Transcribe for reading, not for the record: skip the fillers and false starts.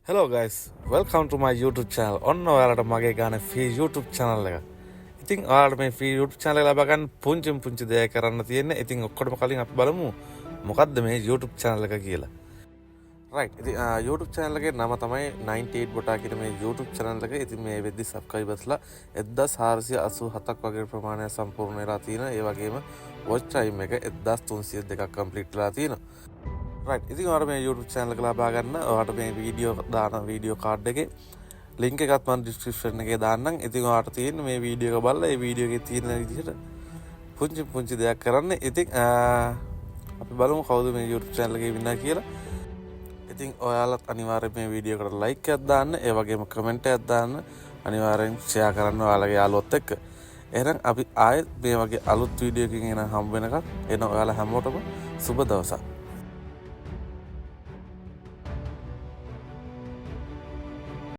Hello guys, welcome to my YouTube channel. ඔන්න ඔයාලට මගේ ගානේ free YouTube channel එක. ඉතින් ඔයාලට මේ free YouTube channel එක ලබා ගන්න පුංචි දෙයක් කරන්න තියෙන්නේ. ඉතින් ඔක්කොටම කලින් අපි බලමු මොකද්ද මේ YouTube channel එක කියලා. right. ඉතින් YouTube channel එකේ නම තමයි 98 බොටා කියන මේ YouTube channel එක. ඉතින් මේ වෙද්දි subscribersලා 1487ක් වගේ ප්‍රමාණයක් සම්පූර්ණ වෙලා තියෙනවා. ඒ වගේම watch time එක 1302ක් complete වෙලා තියෙනවා. right. ඉතින් ඔයාලට මේ YouTube channel එක ලබා ගන්න ඔයාලට මේ වීඩියෝ දාන වීඩියෝ කාඩ් එකේ link එකත් මම description එකේ දාන්නම්. ඉතින් ඔයාලට තියෙන මේ වීඩියෝ එක බලලා මේ වීඩියෝ එකේ තියෙන විදිහට පුංචි දෙයක් කරන්න. ඉතින් අපි බලමු කවුද මේ YouTube channel එකේ වින්නර් කියලා. ඉතින් ඔයාලත් අනිවාර්යයෙන් මේ වීඩියෝ එකට like එකක් දාන්න, ඒ වගේම comment එකක් දාන්න, අනිවාර්යෙන් share කරන්න ඔයාලගේ යාළුවොත් එක්ක. එහෙනම් අපි ආයෙත් මේ වගේ අලුත් වීඩියෝ එකකින් එන හම්බ වෙනකම් එන ඔයාලා හැමෝටම සුබ දවසක්.